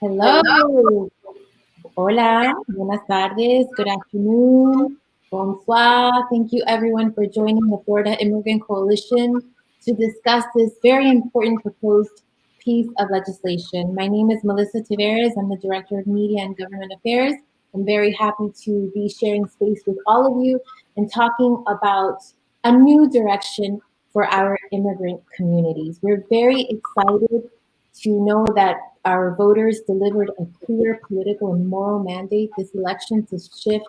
Hello. Hola. Buenas tardes. Good afternoon. Bonsoir. Thank you everyone for joining the Florida Immigrant Coalition to discuss this very important proposed piece of legislation. My name is Melissa Taveras. I'm the Director of Media and Government Affairs. I'm very happy to be sharing space with all of you and talking about a new direction for our immigrant communities. We're very excited to know that our voters delivered a clear political and moral mandate this election to shift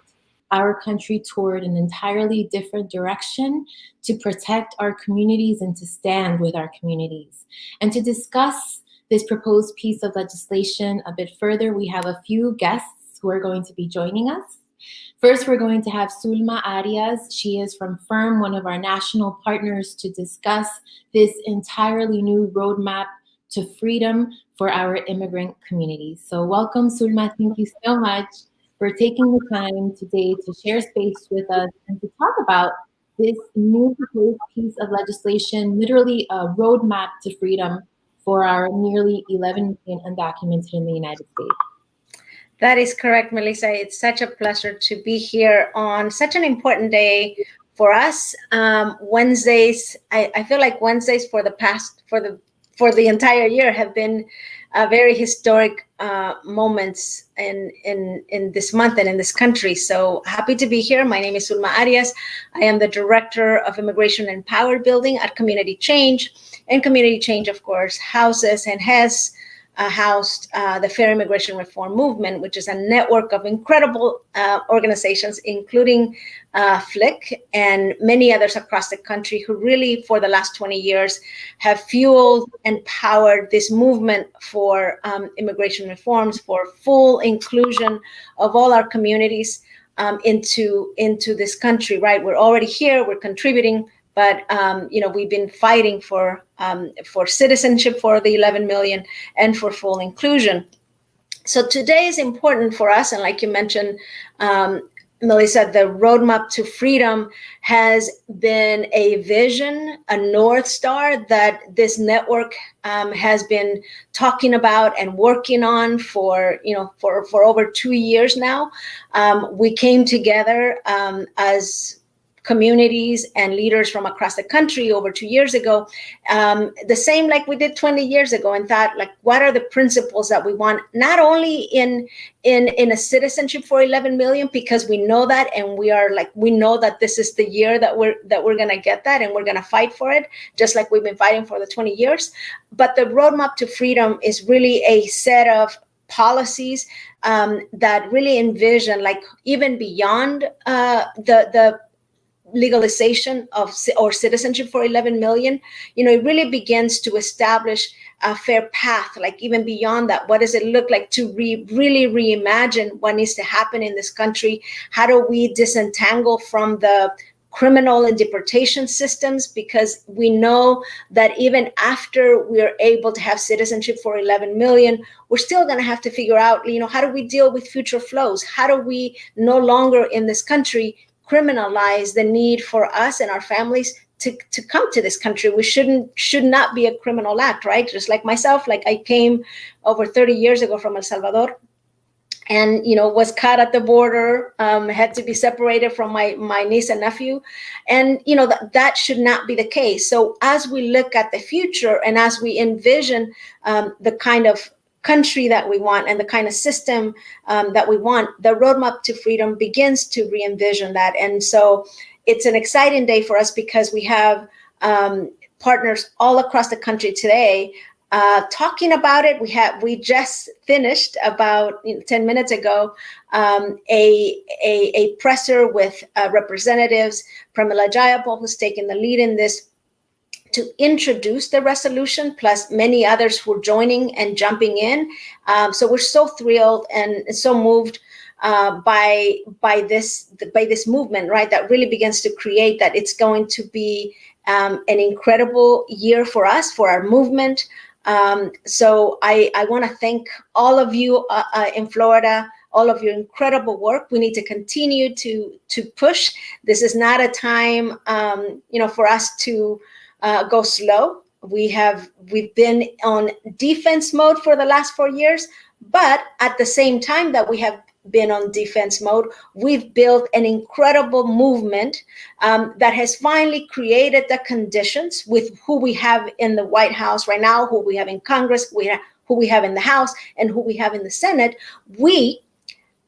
our country toward an entirely different direction, to protect our communities and to stand with our communities. And to discuss this proposed piece of legislation a bit further, we have a few guests who are going to be joining us. First, we're going to have Zulma Arias. She is from FIRM, one of our national partners, to discuss this entirely new roadmap to freedom for our immigrant communities. So welcome, Zulma. Thank you so much for taking the time today to share space with us and to talk about this new proposed piece of legislation, literally a roadmap to freedom for our nearly 11 million undocumented in the United States. That is correct, Melissa. It's such a pleasure to be here on such an important day for us. Wednesdays, I feel like Wednesdays for the entire year have been very historic moments in this month and in this country. So happy to be here. My name is Zulma Arias. I am the Director of Immigration and Power Building at Community Change. And Community Change, of course, houses and has housed the Fair Immigration Reform Movement, which is a network of incredible organizations, including FLIC and many others across the country who really, for the last 20 years, have fueled and powered this movement for immigration reforms, for full inclusion of all our communities into this country, right? We're already here, we're contributing, but we've been fighting for citizenship for the 11 million and for full inclusion. So today is important for us, and like you mentioned, Melissa, the roadmap to freedom has been a vision, a North Star that this network has been talking about and working on for over 2 years now. We came together as communities and leaders from across the country over 2 years ago, the same like we did 20 years ago, and thought, like, what are the principles that we want, not only in a citizenship for 11 million, because we know that, and we know that this is the year that we're going to get that, and we're going to fight for it, just like we've been fighting for the 20 years. But the roadmap to freedom is really a set of policies that really envision, like, even beyond the legalization of or citizenship for 11 million, it really begins to establish a fair path, like even beyond that. What does it look like to really reimagine what needs to happen in this country? How do we disentangle from the criminal and deportation systems? Because we know that even after we're able to have citizenship for 11 million, we're still going to have to figure out, how do we deal with future flows? How do we no longer in this country criminalize the need for us and our families to come to this country? We should not be a criminal act, right? Just like myself, like I came over 30 years ago from El Salvador, and was caught at the border, had to be separated from my niece and nephew, and that should not be the case. So as we look at the future and as we envision the kind of country that we want and the kind of system that we want, the roadmap to freedom begins to re-envision that. And so it's an exciting day for us because we have partners all across the country today talking about it. We just finished about 10 minutes ago a presser with representatives, Pramila Jayapal, who's taken the lead in this, to introduce the resolution, plus many others who are joining and jumping in. So we're so thrilled and so moved by this movement, right? That really begins to create that it's going to be an incredible year for us, for our movement. So I want to thank all of you in Florida, all of your incredible work. We need to continue to push. This is not a time, for us to go slow. We've been on defense mode for the last 4 years, But at the same time that we have been on defense mode, we've built an incredible movement that has finally created the conditions with who we have in the White House right now, who we have in Congress, who we have in the House, and who we have in the Senate. We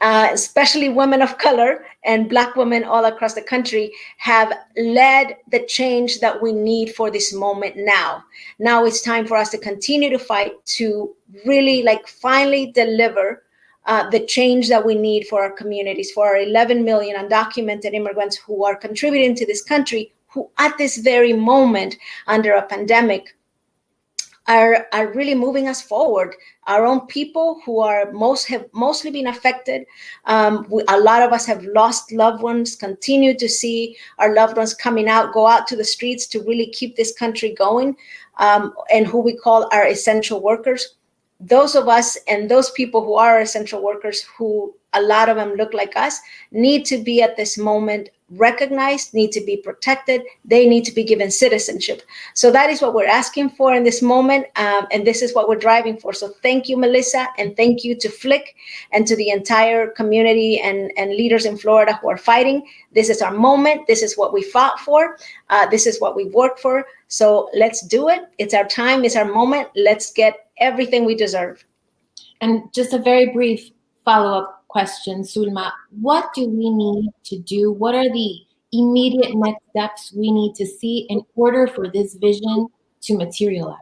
especially women of color and Black women all across the country, have led the change that we need for this moment now. Now it's time for us to continue to fight to really finally deliver the change that we need for our communities, for our 11 million undocumented immigrants who are contributing to this country, who at this very moment under a pandemic are really moving us forward. Our own people who have mostly been affected. A lot of us have lost loved ones, continue to see our loved ones go out to the streets to really keep this country going, and who we call our essential workers. Those of us and those people who are essential workers, who a lot of them look like us, need to be at this moment recognized, need to be protected. They need to be given citizenship. So that is what we're asking for in this moment. And this is what we're driving for. So thank you, Melissa, and thank you to Flick and to the entire community and leaders in Florida who are fighting. This is our moment. This is what we fought for. This is what we worked for. So let's do it. It's our time. It's our moment. Let's get everything we deserve. And just a very brief follow-up question, Sulma. What do we need to do? What are the immediate next steps we need to see in order for this vision to materialize?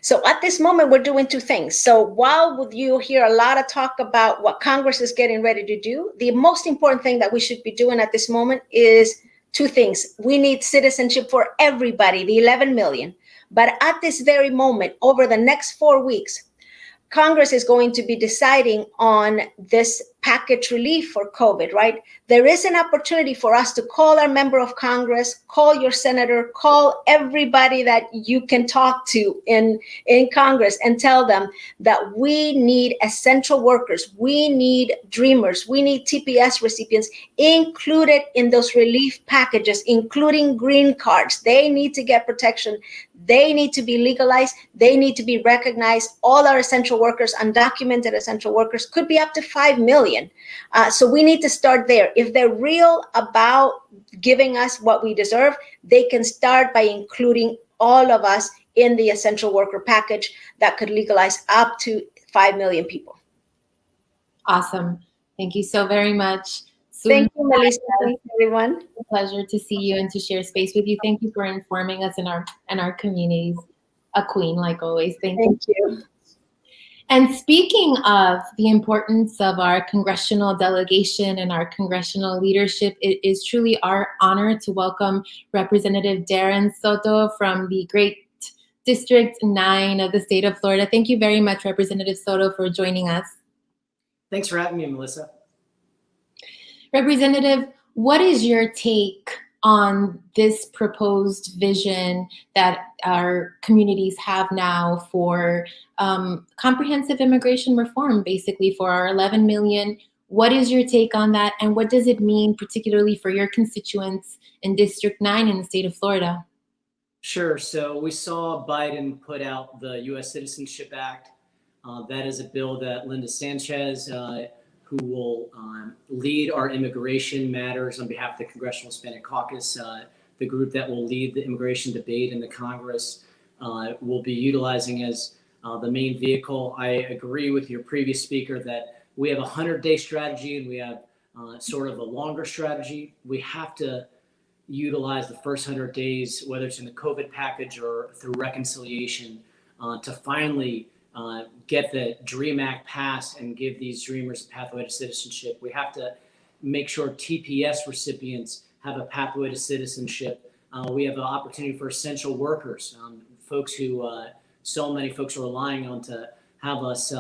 So at this moment, we're doing two things. So while you hear a lot of talk about what Congress is getting ready to do, the most important thing that we should be doing at this moment is two things. We need citizenship for everybody, the 11 million. But at this very moment, over the next 4 weeks, Congress is going to be deciding on this package relief for COVID, right? There is an opportunity for us to call our member of Congress, call your senator, call everybody that you can talk to in Congress and tell them that we need essential workers, we need dreamers, we need TPS recipients included in those relief packages, including green cards. They need to get protection. They need to be legalized. They need to be recognized. All our essential workers, undocumented essential workers, could be up to 5 million. So we need to start there. If they're real about giving us what we deserve, they can start by including all of us in the essential worker package that could legalize up to 5 million people. Awesome. Thank you so very much. Thank you, Melissa. Thank you, everyone. It's a pleasure to see you and to share space with you. Thank you for informing us in our communities. A queen, like always. Thank you. And speaking of the importance of our congressional delegation and our congressional leadership, it is truly our honor to welcome Representative Darren Soto from the great District 9 of the state of Florida. Thank you very much, Representative Soto, for joining us. Thanks for having me, Melissa. Representative, what is your take on this proposed vision that our communities have now for comprehensive immigration reform, basically for our 11 million? What is your take on that, and what does it mean particularly for your constituents in District 9 in the state of Florida? Sure. So we saw Biden put out the U.S. Citizenship Act. That is a bill that Linda Sanchez, who will lead our immigration matters on behalf of the Congressional Hispanic Caucus, the group that will lead the immigration debate in the Congress, will be utilizing as the main vehicle. I agree with your previous speaker that we have a 100-day strategy and we have sort of a longer strategy. We have to utilize the first 100 days, whether it's in the COVID package or through reconciliation, to finally get the DREAM Act passed and give these dreamers a pathway to citizenship. We have to make sure TPS recipients have a pathway to citizenship. We have an opportunity for essential workers, folks who so many folks are relying on to have us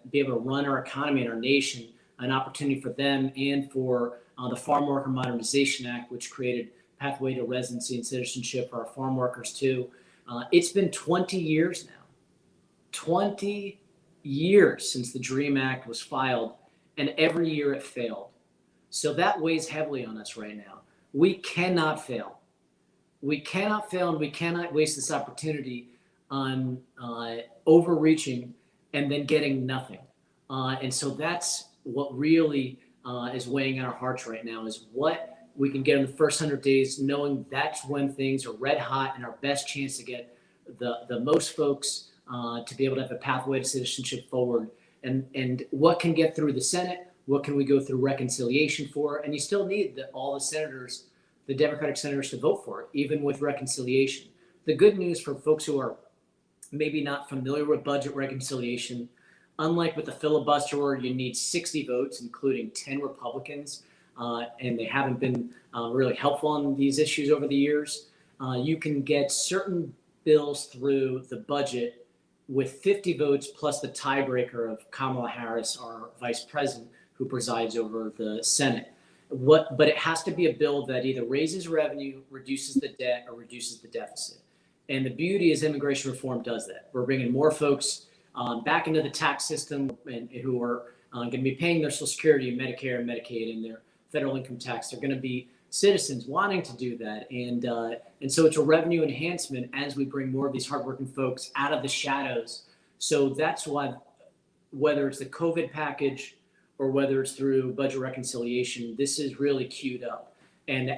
be able to run our economy and our nation, an opportunity for them and for the Farm Worker Modernization Act, which created pathway to residency and citizenship for our farm workers too. It's been 20 years now. 20 years since the DREAM Act was filed, and every year it failed. So that weighs heavily on us right now. We cannot fail. We cannot fail, and we cannot waste this opportunity on overreaching and then getting nothing. And so that's what really is weighing on our hearts right now, is what we can get in the first 100 days, knowing that's when things are red hot and our best chance to get the most folks to be able to have a pathway to citizenship forward. And what can get through the Senate, what can we go through reconciliation for? And you still need all the senators, the Democratic senators, to vote for it, even with reconciliation. The good news for folks who are maybe not familiar with budget reconciliation, unlike with the filibuster where you need 60 votes, including 10 Republicans, and they haven't been really helpful on these issues over the years, you can get certain bills through the budget with 50 votes plus the tiebreaker of Kamala Harris, our vice president, who presides over the Senate. But it has to be a bill that either raises revenue, reduces the debt, or reduces the deficit. And the beauty is immigration reform does that. We're bringing more folks back into the tax system and who are going to be paying their Social Security, Medicare, and Medicaid, and their federal income tax. They're going to be citizens wanting to do that. And so it's a revenue enhancement as we bring more of these hardworking folks out of the shadows. So that's why, whether it's the COVID package or whether it's through budget reconciliation, this is really queued up. And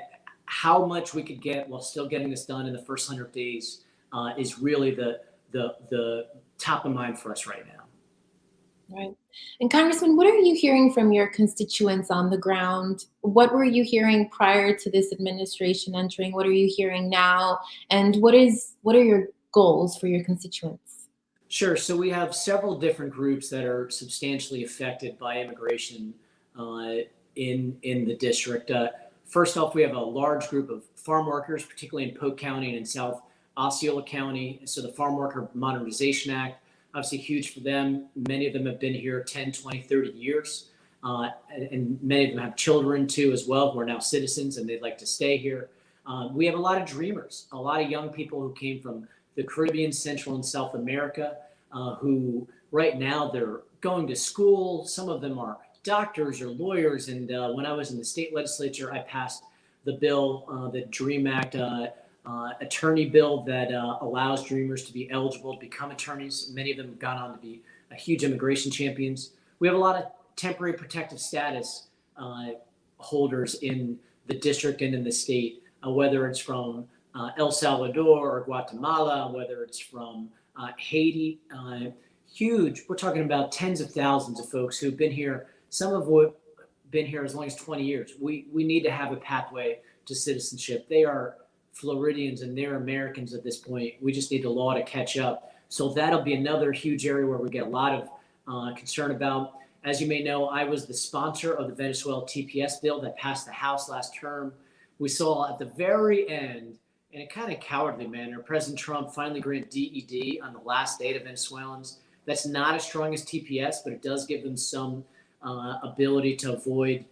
how much we could get while still getting this done in the first 100 days is really the top of mind for us right now. Right. And Congressman, what are you hearing from your constituents on the ground? What were you hearing prior to this administration entering? What are you hearing now? And what are your goals for your constituents? Sure. So we have several different groups that are substantially affected by immigration in the district. First off, we have a large group of farm workers, particularly in Polk County and in South Osceola County. So the Farm Worker Modernization Act, obviously huge for them. Many of them have been here 10, 20, 30 years. And many of them have children too as well, who are now citizens and they'd like to stay here. We have a lot of dreamers, a lot of young people who came from the Caribbean, Central and South America, who right now they're going to school. Some of them are doctors or lawyers. And when I was in the state legislature, I passed the bill, the DREAM Act, attorney bill that allows dreamers to be eligible to become attorneys. Many of them have gone on to be huge immigration champions. We have a lot of temporary protective status holders in the district and in the state, whether it's from El Salvador or Guatemala, whether it's from Haiti. Huge, we're talking about tens of thousands of folks who've been here. Some of them have been here as long as 20 years. We need to have a pathway to citizenship. They are Floridians and they're Americans at this point. We just need the law to catch up. So that'll be another huge area where we get a lot of concern about. As you may know, I was the sponsor of the Venezuela TPS bill that passed the House last term. We saw at the very end, in a kind of cowardly manner, President Trump finally granted DED on the last day to Venezuelans. That's not as strong as TPS, but it does give them some ability to avoid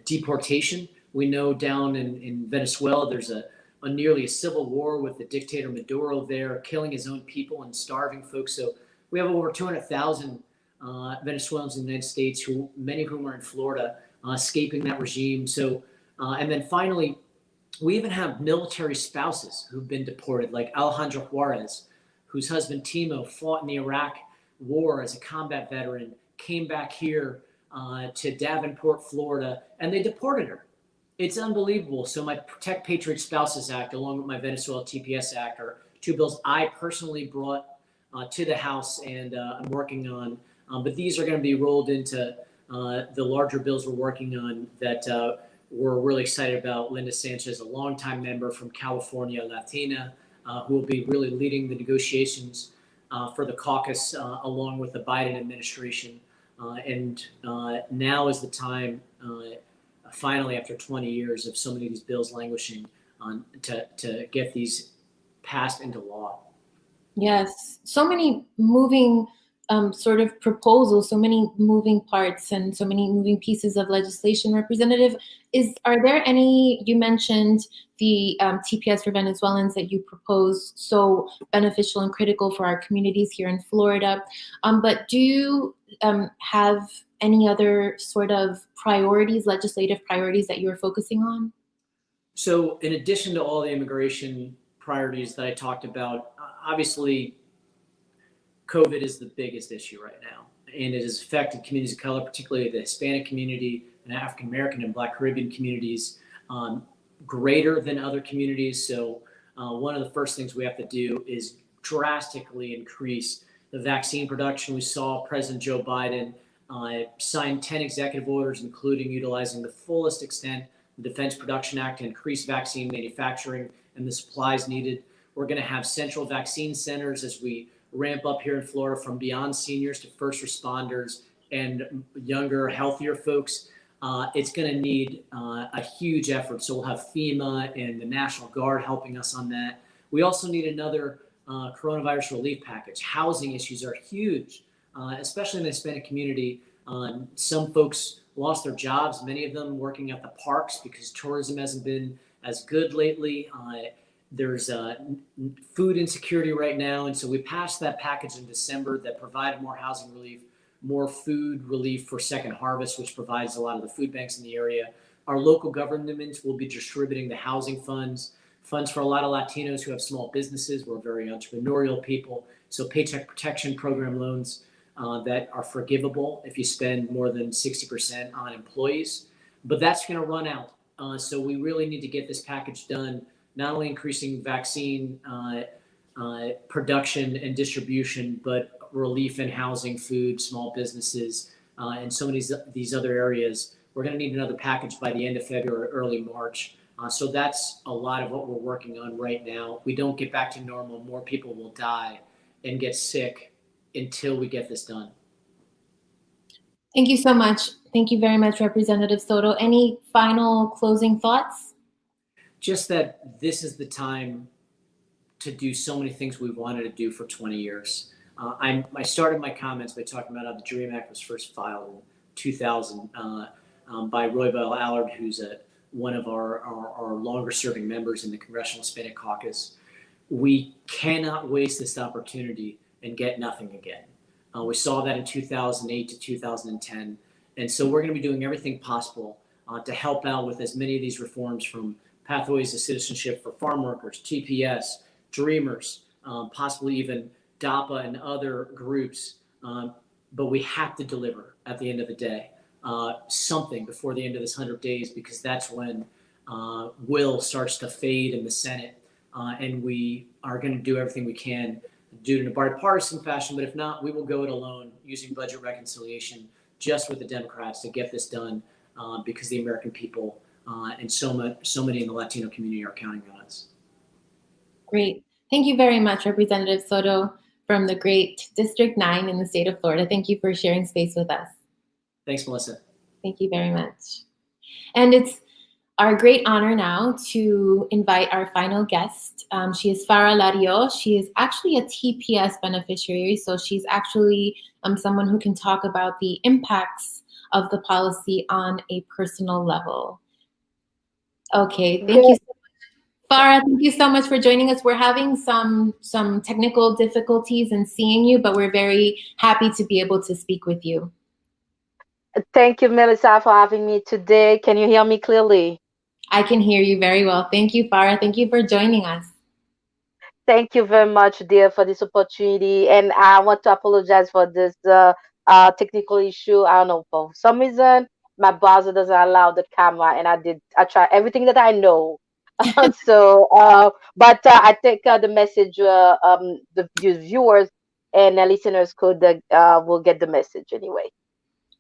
deportation. We know down in Venezuela, there's nearly a civil war with the dictator Maduro there, killing his own people and starving folks. So we have over 200,000 Venezuelans in the United States, who many of whom are in Florida, escaping that regime. So, and then finally, we even have military spouses who've been deported, like Alejandro Juarez, whose husband Timo fought in the Iraq War as a combat veteran, came back here to Davenport, Florida, and they deported her. It's unbelievable. So my Protect Patriot Spouses Act, along with my Venezuela TPS Act, are two bills I personally brought to the House and I'm working on. But these are going to be rolled into the larger bills we're working on that we're really excited about. Linda Sanchez, a longtime member from California, Latina, who will be really leading the negotiations for the caucus along with the Biden administration. And now is the time, finally, after 20 years of so many of these bills languishing, to get these passed into law. Yes, so many moving sort of proposals, so many moving parts and so many moving pieces of legislation. Representative, are there any, you mentioned the TPS for Venezuelans that you proposed, so beneficial and critical for our communities here in Florida, but do you have any other sort of priorities, legislative priorities that you're focusing on? So in addition to all the immigration priorities that I talked about, obviously COVID is the biggest issue right now, and it has affected communities of color, particularly the Hispanic community and African American and Black Caribbean communities, um, greater than other communities. So, one of the first things we have to do is drastically increase the vaccine production. We saw President Joe Biden sign 10 executive orders, including utilizing the fullest extent the Defense Production Act to increase vaccine manufacturing and the supplies needed. We're going to have central vaccine centers as we ramp up here in Florida, from beyond seniors to first responders and younger, healthier folks. It's going to need a huge effort. So we'll have FEMA and the National Guard helping us on that. We also need another coronavirus relief package. Housing issues are huge, especially in the Hispanic community. Some folks lost their jobs, many of them working at the parks because tourism hasn't been as good lately. There's food insecurity right now. And so we passed that package in December that provided more housing relief, more food relief for Second Harvest, which provides a lot of the food banks in the area. Our local governments will be distributing the housing funds for a lot of Latinos who have small businesses. We're very entrepreneurial people. So Paycheck Protection Program loans that are forgivable if you spend more than 60% on employees. But that's going to run out. So we really need to get this package done, not only increasing vaccine production and distribution, but relief in housing, food, small businesses, and so many of these other areas. We're going to need another package by the end of February, early March. So that's a lot of what we're working on right now. We don't get back to normal, more people will die and get sick until we get this done. Thank you so much. Thank you very much, Representative Soto. Any final closing thoughts? Just that this is the time to do so many things we wanted to do for 20 years. I started my comments by talking about how the DREAM Act was first filed in 2000 by Roybal Allard, who's one of our longer serving members in the Congressional Hispanic Caucus. We cannot waste this opportunity and get nothing again. We saw that in 2008 to 2010. And so we're going to be doing everything possible to help out with as many of these reforms, from pathways to citizenship for farm workers, TPS, Dreamers, possibly even DAPA and other groups. But we have to deliver at the end of the day something before the end of this 100 days, because that's when will starts to fade in the Senate. And we are going to do everything we can, do it in a bipartisan fashion. But if not, we will go it alone using budget reconciliation just with the Democrats to get this done, because the American people and so many in the Latino community are counting on us. Great. Thank you very much, Representative Soto from the great District 9 in the state of Florida. Thank you for sharing space with us. Thanks, Melissa. Thank you very much. And it's our great honor now to invite our final guest. She is Farah Lario. She is actually a TPS beneficiary, so she's actually someone who can talk about the impacts of the policy on a personal level. Okay, thank you so much. Farah, thank you so much for joining us. We're having some technical difficulties in seeing you, but we're very happy to be able to speak with you. Thank you, Melissa, for having me today. Can you hear me clearly? I can hear you very well. Thank you, Farah. Thank you for joining us. Thank you very much, dear, for this opportunity. And I want to apologize for this technical issue. I don't know, for some reason, my browser doesn't allow the camera, and I tried everything that I know. So, but I think the message, the viewers and listeners will get the message anyway.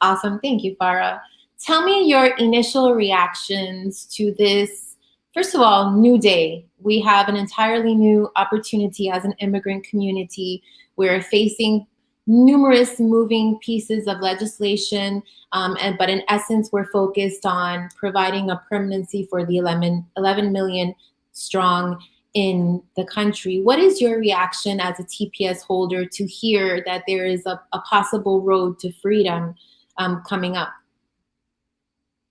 Awesome. Thank you, Farah. Tell me your initial reactions to this, first of all, new day. We have an entirely new opportunity as an immigrant community. We're facing numerous moving pieces of legislation, but in essence, we're focused on providing a permanency for the 11 million strong in the country. What is your reaction as a TPS holder to hear that there is a possible road to freedom coming up?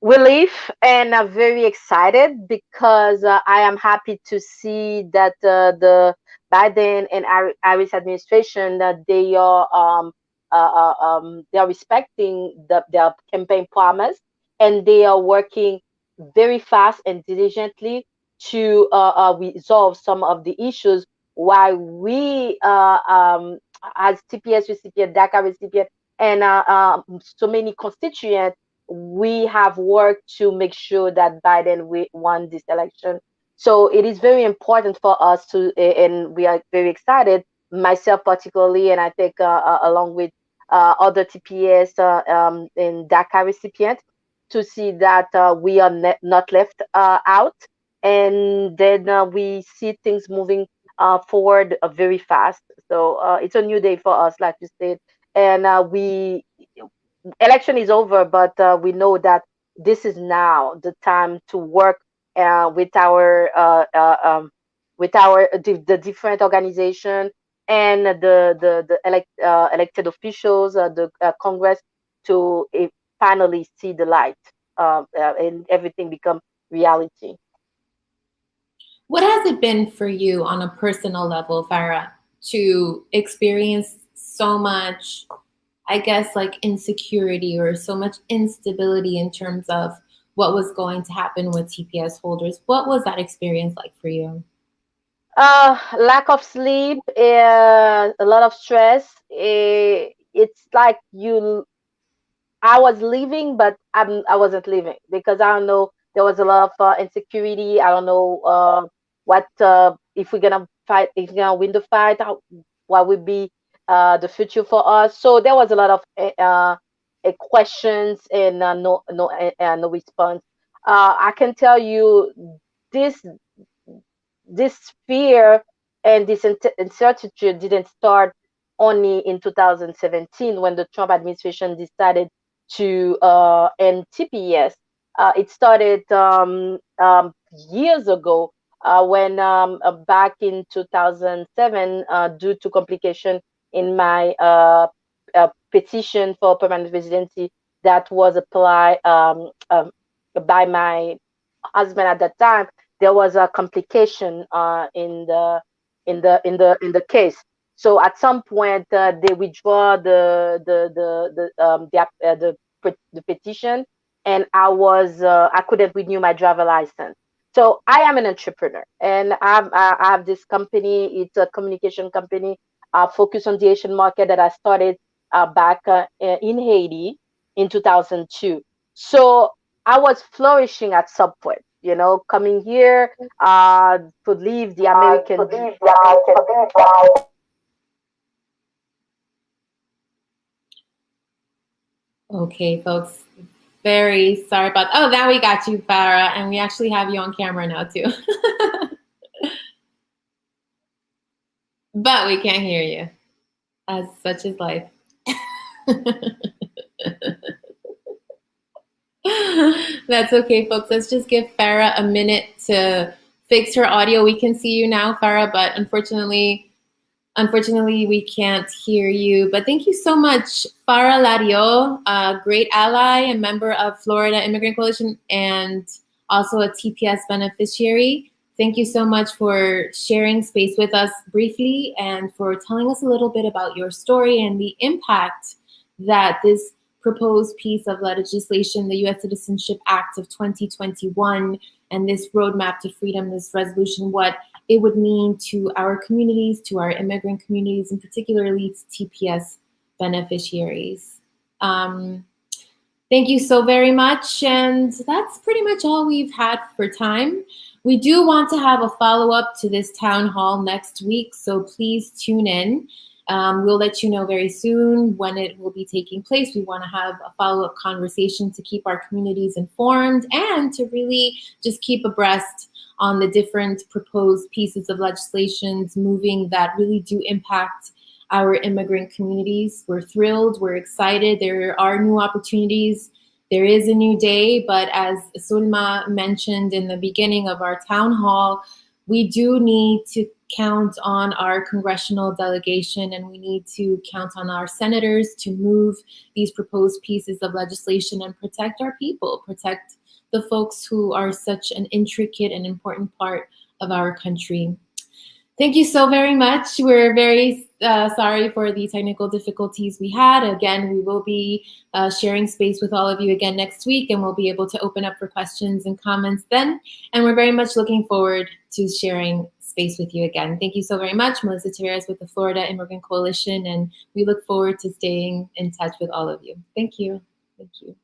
Relief, and I'm very excited because I am happy to see that the Biden and Harris administration, that they are respecting their campaign promise, and they are working very fast and diligently to resolve some of the issues while we as TPS recipient, DACA recipient, and so many constituents, we have worked to make sure that Biden won this election. So it is very important for us to, and we are very excited, myself particularly, and I think along with other TPS and DACA recipients, to see that we are not left out, and then we see things moving forward very fast. So it's a new day for us, like you said, and we election is over, but we know that this is now the time to work with our the different organization and the elected officials, the Congress, to finally see the light and everything become reality. What has it been for you on a personal level, Farah, to experience so much, I guess, like insecurity or so much instability in terms of what was going to happen with TPS holders? What was that experience like for you? Lack of sleep, a lot of stress. It's like I was leaving, but I wasn't leaving because I don't know. There was a lot of insecurity. I don't know what if we're gonna fight, if we're gonna win the fight, what would be the future for us. So there was a lot of questions and no response. I can tell you this this fear and this uncertainty didn't start only in 2017 when the Trump administration decided to end TPS. It started years ago when back in 2007, due to complication in my petition for permanent residency that was applied by my husband at that time, there was a complication in the case. So at some point, they withdraw the petition, and I couldn't renew my driver license. So I am an entrepreneur, and I have this company. It's a communication company focused on the Asian market that I started back in Haiti in 2002. So I was flourishing at some point, coming here to leave the American. Okay, folks, very sorry about. Oh, now we got you, Farah, and we actually have you on camera now too. But we can't hear you, as such is life. That's okay, folks. Let's just give Farah a minute to fix her audio. We can see you now, Farah, but unfortunately, we can't hear you. But thank you so much, Farah Lario, a great ally and member of Florida Immigrant Coalition and also a TPS beneficiary. Thank you so much for sharing space with us briefly and for telling us a little bit about your story and the impact that this proposed piece of legislation, the U.S. Citizenship Act of 2021, and this roadmap to freedom, this resolution, what it would mean to our communities, to our immigrant communities, and particularly to TPS beneficiaries. Thank you so very much. And that's pretty much all we've had for time. We do want to have a follow-up to this town hall next week, so please tune in. We'll let you know very soon when it will be taking place. We want to have a follow-up conversation to keep our communities informed and to really just keep abreast on the different proposed pieces of legislations moving that really do impact our immigrant communities. We're thrilled, we're excited. There are new opportunities. There is a new day, but as Sulma mentioned in the beginning of our town hall, we do need to count on our congressional delegation, and we need to count on our senators to move these proposed pieces of legislation and protect our people, protect the folks who are such an intricate and important part of our country. Thank you so very much. We're very sorry for the technical difficulties we had. Again, we will be sharing space with all of you again next week, and we'll be able to open up for questions and comments then. And we're very much looking forward to sharing space space with you again. Thank you so very much, Melissa Tavares with the Florida Immigrant Coalition, and we look forward to staying in touch with all of you. Thank you. Thank you.